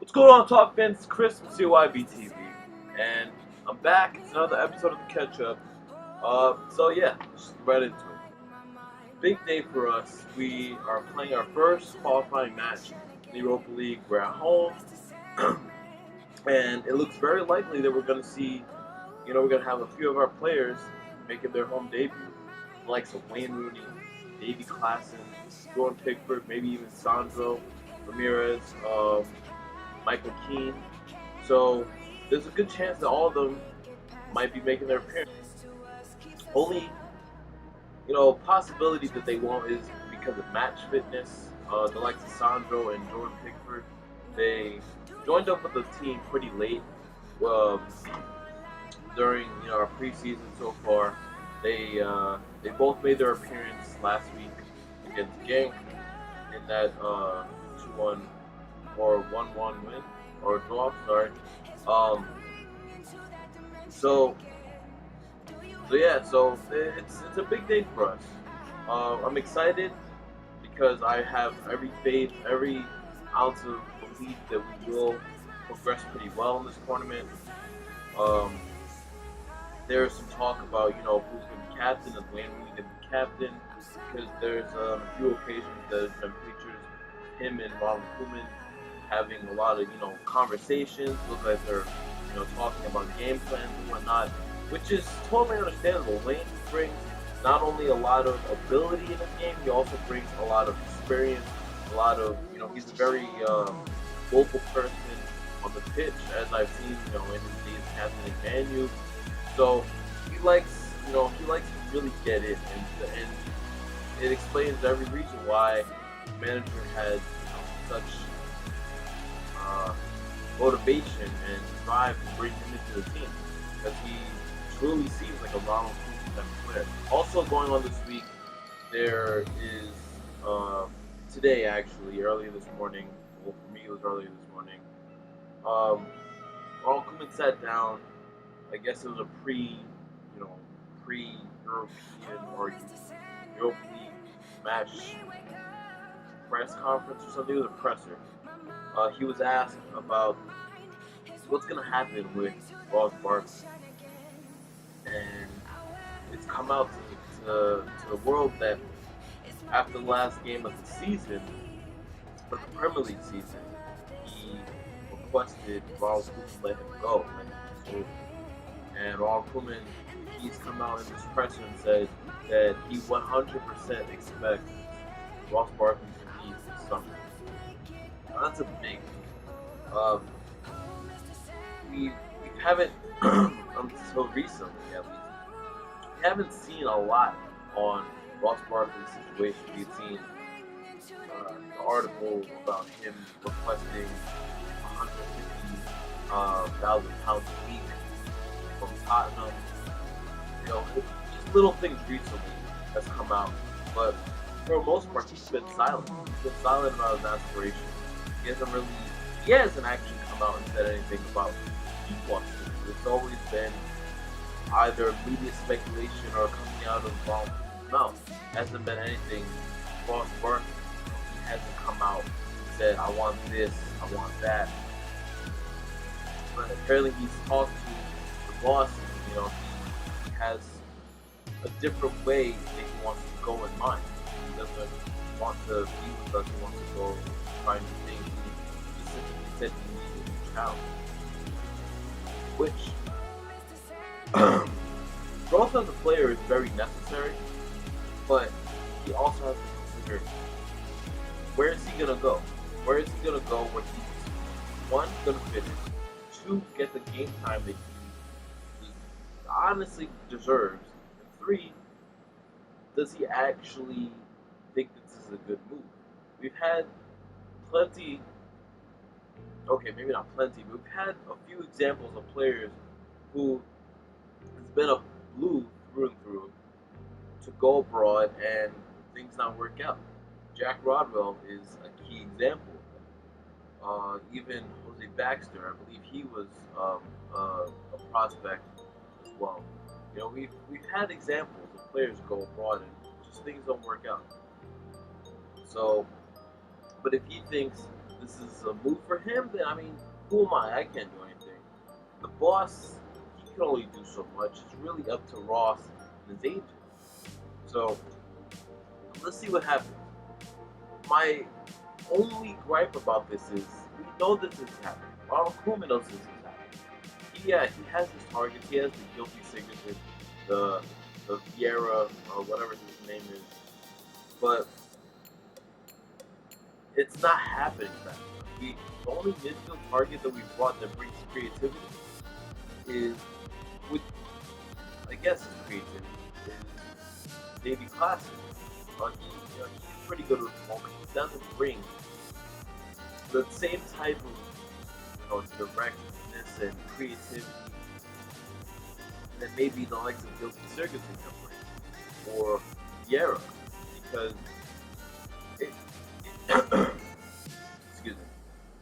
What's going on, Top fans? It's Chris from CYBTV, and I'm back. It's another episode of the Catch Up. So yeah, just right into it. Big day for us. We are playing our first qualifying match in the Europa League. We're at home, and it looks very likely that we're going to see, we're going to have a few of our players making their home debut, the likes of Wayne Rooney, Davy Klaassen, Jordan Pickford, maybe even Sandro Ramirez. Michael Keane. So there's a good chance that all of them might be making their appearance. Only, possibility that they won't is because of match fitness. The likes of Sandro and Jordan Pickford, they joined up with the team pretty late um, during our preseason so far. They both made their appearance last week against Genk in that 2-1 or 1-1 win or draw. Sorry. Um, so so it's a big day for us. I'm excited because I have every faith, every ounce of belief that we will progress pretty well in this tournament. Um, there's some talk about who's going to be captain, is Wayne Rooney going to be captain? Because there's a few occasions that there's been pictures of him and Ronald Koeman having a lot of conversations. Look like they're talking about game plans and whatnot, which is totally understandable. Wayne brings not only a lot of ability in the game, he also brings a lot of experience, a lot of he's a very vocal person on the pitch, as I've seen in his days captain in Man U. So he likes he likes to really get it, and it explains every reason why the manager has such motivation and drive to bring him into the team, because he truly seems like a Ronald Koeman type of player. Also going on this week, there is today actually, earlier this morning. Well, for me it was earlier this morning. Ronald Koeman sat down. I guess it was a pre-European or Europa League match press conference or something. It was a presser. He was asked about what's going to happen with Ross Barkley, and it's come out to the world that after the last game of the season, for the Premier League season, he requested Ronald Koeman let him go, and Ronald Koeman, he's come out in this presser and said that he 100% expects Ross Barkley to leave this summer. Now, that's a big. Um, we haven't until recently at least we haven't seen a lot on Ross Barkley's situation. We've seen the article about him requesting 150,000 pounds a week from Tottenham. Just little things recently has come out, but for the most part, he's been silent. He's been silent about his aspirations. He hasn't actually come out and said anything about what he wants to do. It's always been either media speculation or coming out of Ronald Koeman's mouth. Hasn't been anything. Ross Barkley, he hasn't come out and said, I want this, I want that. But apparently he's talked to the boss, and he has a different way that he wants to go in mind. He doesn't want to be with us, he wants to go try new things. He specifically said he needs a new challenge. Which, growth as a player is very necessary, but he also has to consider where is he going to go? Where is he going to go where he's, one, going to fit in, two, get the game time that he honestly deserves, and three, does he actually think this is a good move? We've had plenty, okay, maybe not plenty, but we've had a few examples of players who has been a blue through and through to go abroad and things not work out. Jack Rodwell is a key example of that. Even Jose Baxter, I believe he was a prospect as well. We've had examples of players go abroad and just things don't work out. So, but if he thinks this is a move for him, then I mean, who am I? I can't do anything. The boss, he can only do so much. It's really up to Ross and his agent. So let's see what happens. My only gripe about this is we know this is happening. Ronald Koeman knows this is happening. Yeah, he has his targets. He has the guilty signature, the Vieira or whatever his name is, but it's not happening fast enough. The only midfield target that we brought that brings creativity is, with I guess his creativity is Davy Klaassen. He's pretty good with the moment. He doesn't bring the same type of directness and creativity that maybe the likes of Gilbert Sigurdsson can bring, or Vieira, because excuse me.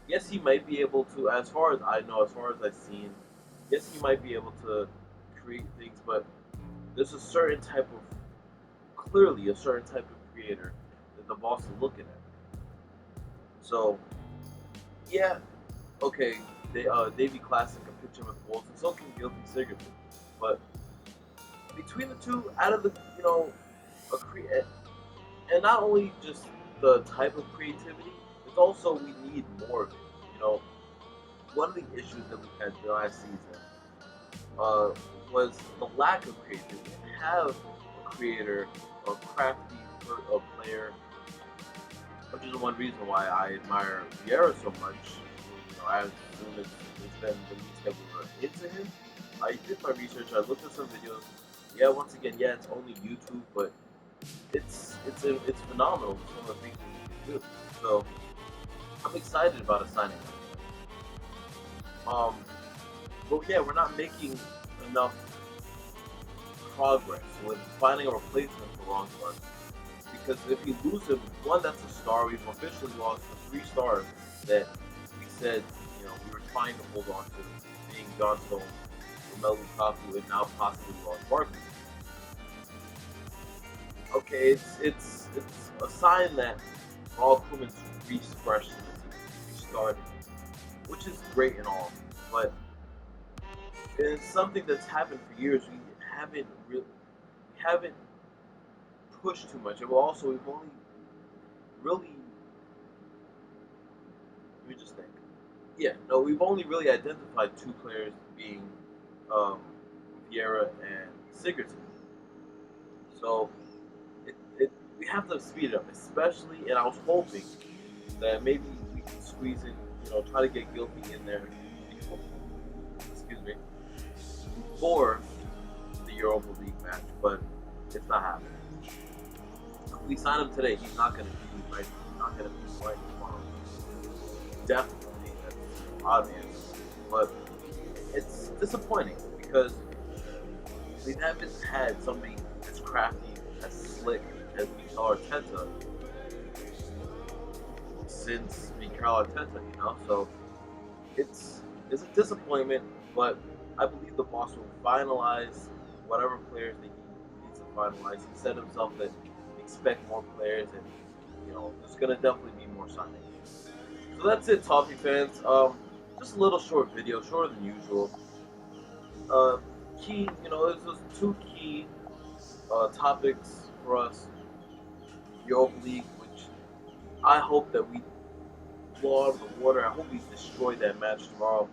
Yes, he might be able to, as far as I know, as far as I've seen, yes, he might be able to create things, but there's a certain type of, clearly a certain type of creator that the boss is looking at. So, yeah, okay, Davy Klaassen can pitch him with balls, and so can Gilbert Sigurdsson. But between the two, out of the, and not only just the type of creativity, it's also we need more of it. One of the issues that we had last season was the lack of creativity. To have a creator, a crafty player, which is one reason why I admire Vieira so much. As soon as it's been released that we were into him, I did my research. I looked at some videos. Yeah, once again, it's only YouTube, but it's phenomenal. Some of the things we can do. So I'm excited about a signing. But yeah, we're not making enough progress with finding a replacement for Longclaw. Because if you lose him, one, that's a star. We've officially lost the 3 stars that we said, we were trying to hold on to, being John Stones, Romelu Lukaku, and now possibly Ross Barkley. Okay, it's a sign that Ronald Koeman's refreshed the team, restarted, which is great and all, but it's something that's happened for years. We haven't pushed too much. And also, we've only really, let me just think. We've only really identified 2 players being Vieira and Sigurdsson. So we have to speed it up, especially. And I was hoping that maybe we can squeeze in, try to get Gilby in there. Before the Europa League match, but it's not happening. If we sign him today, he's not going to be right. He's not going to be right tomorrow. Definitely, that's obvious. But it's disappointing because we haven't had somebody as crafty, as slick as Mikel Arteta since Mikel Arteta, So it's a disappointment, but I believe the boss will finalize whatever players that he needs to finalize. He said himself that expect more players, and there's gonna definitely be more signings. So that's it, Toffee fans. Just a little short video, shorter than usual. There's just 2 key topics for us. Europa League, which I hope that we blow out of the water. I hope we destroy that match tomorrow.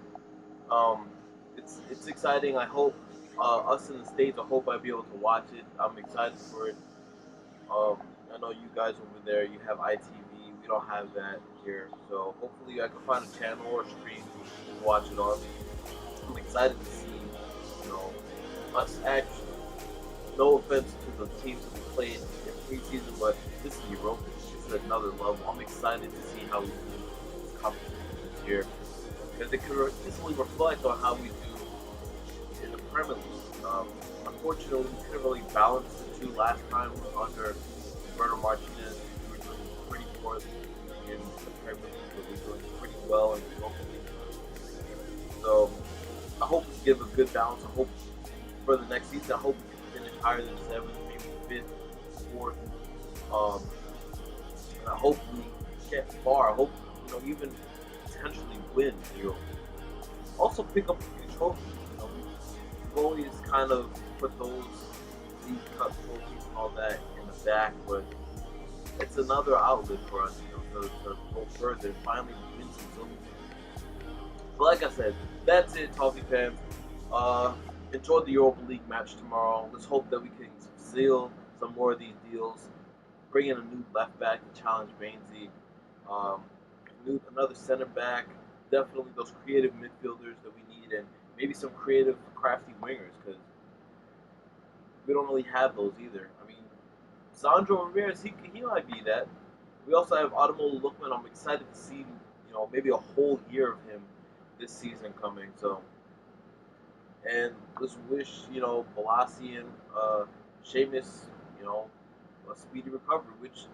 It's exciting. I hope us in the States, I hope I'll be able to watch it. I'm excited for it. I know you guys over there, you have ITV. We don't have that here. So hopefully I can find a channel or a stream to watch it on. I'm excited to see, us actually, no offense to the teams that we played in preseason, but this is Europa. This is another level. I'm excited to see how we do this competition this year. Because it could easily reflect on how we do in the Premier League. Unfortunately, we couldn't really balance the 2 last time under Roberto Martinez. We were doing pretty poorly in the Premier League, but we were doing pretty well in the local league. So I hope we give a good balance. I hope for the next season, I hope we can finish higher than 7th, maybe 5th, 4th. And I hope we get far. I hope even potentially win the Europa League. Also pick up a few trophies. We've always kind of put those League Cup trophies and all that in the back, but it's another outlet for us, to go further and finally win some silver. But like I said, that's it, Toffee fans. Uh, enjoy the Europa League match tomorrow. Let's hope that we can seal some more of these deals. Bring in a new left back to challenge Bainsy. Um, another center back. Definitely those creative midfielders that we need, and maybe some creative, crafty wingers, because we don't really have those either. I mean, Sandro Ramirez, he might be that. We also have Ademola Lookman. I'm excited to see, maybe a whole year of him this season coming. So, and let's wish, Balassi and Seamus, a speedy recovery, which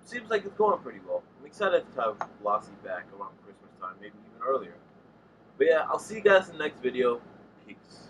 seems like it's going pretty well. I'm excited to have Balassi back around Christmas time, maybe even earlier. But yeah, I'll see you guys in the next video. Peace.